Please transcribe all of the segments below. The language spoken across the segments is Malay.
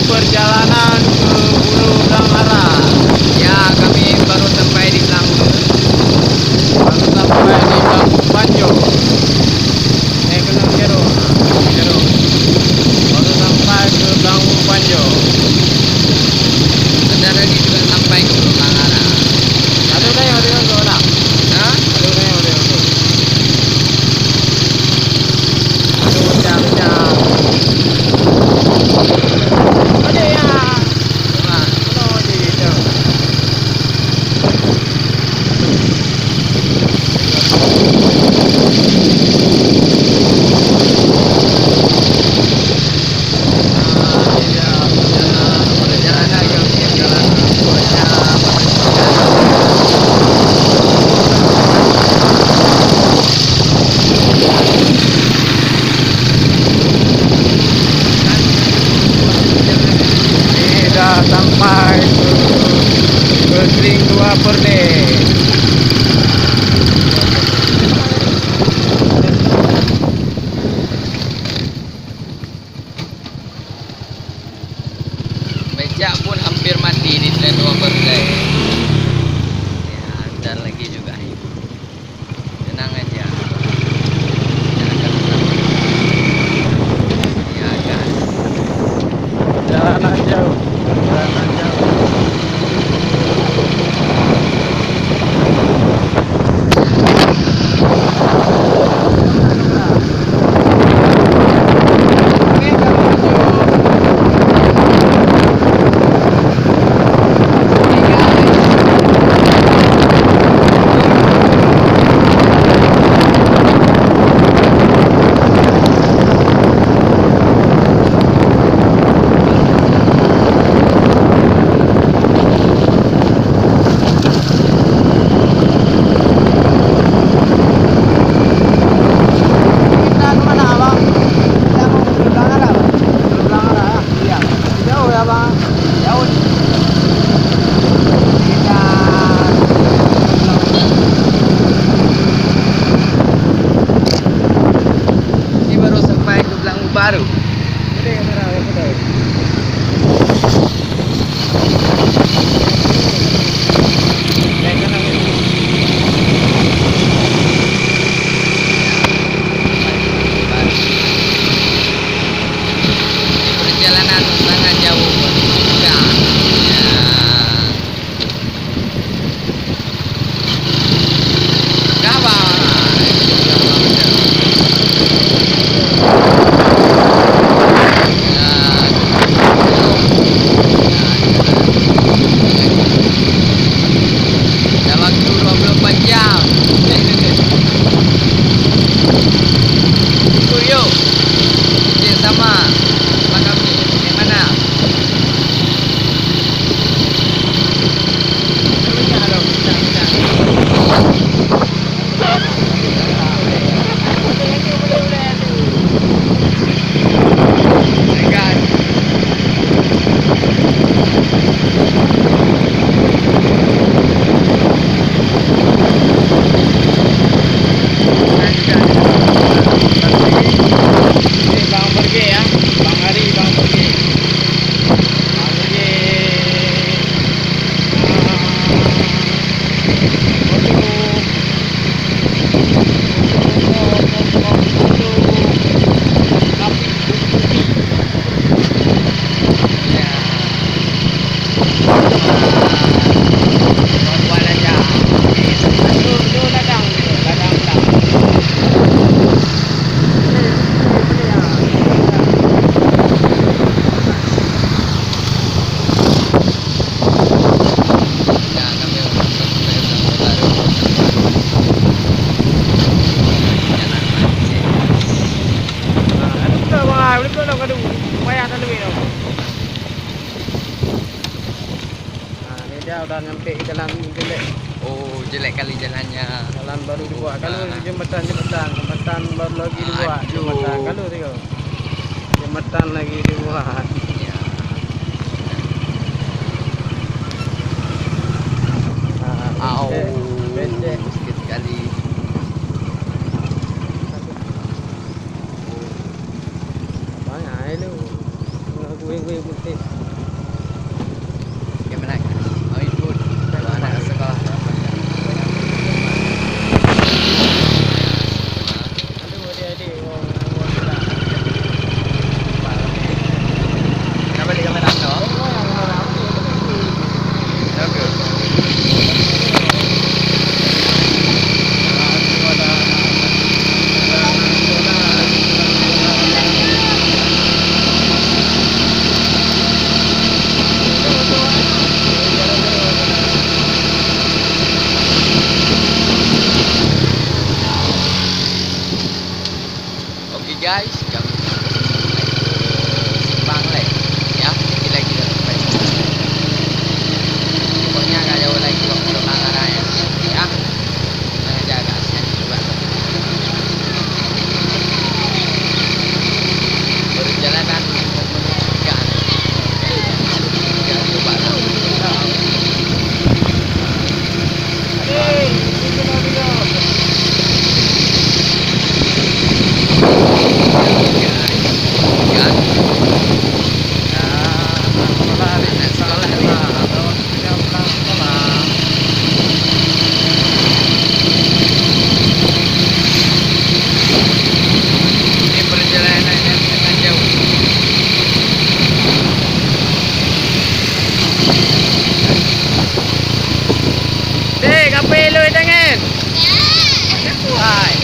Perjalanan ke Hulu Blangara. Ya, kami baru sampai di Blanggu. Baru sampai di Blanggu Panjo. Kena Jero. Baru sampai ke Blanggu Panjo. Bentar lagi juga sampai ke Hulu Blangara. Ada yang tu nak? Hah? Ada yang tu. Aduh, jam. Ada ya. Mana di jam. Sampai ke Kering 2 Perdeh. Becak pun hampir mati di Kering 2 Perdeh. Ya, dan lagi juga. Tenang aja. Ya, gas. Jalan jauh. Baru. Perjalanan sangat jauh juga. Dia udah nyampe ke jalan jelek. Oh, jelek kali jalannya. Jalan baru dibuat. Kalau jembatan baru lagi dibuat. Jembatan kalau tengok. selamatan lagi dibuat. Ya. Au, Becek. sikit sekali. Banyak lu. Gue putih. Gimana? Mau ikut dua anak sekolah. Aduh adik-adik orang tua. Kenapa di kamera no? Oke. Oke guys, kami simpang lek ya, lagi sampai. Pokoknya nggak jauh lagi kok ke Manggarai ya. Saya jaga saya juga. Perjalanan menuju Gan. Jangan lupa lah. Gan. Anak sekolah nih. Ini perjalanan yang sangat jauh. Dek, apa lu tangan? Ya. Kuai.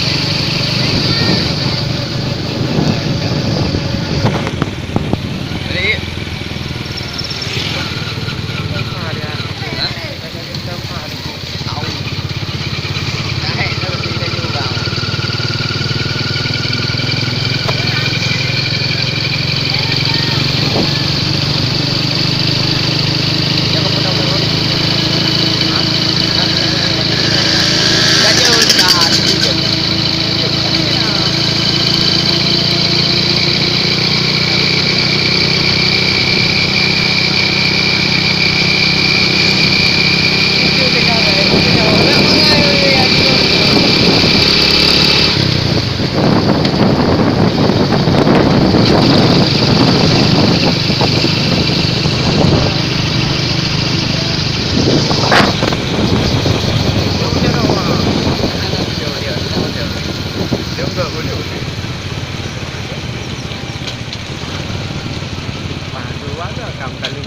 Jadi, tahu. Dah, terus kita juga. Jangan pernah menurut. Jadi usaha juga. Pandu ada kam kali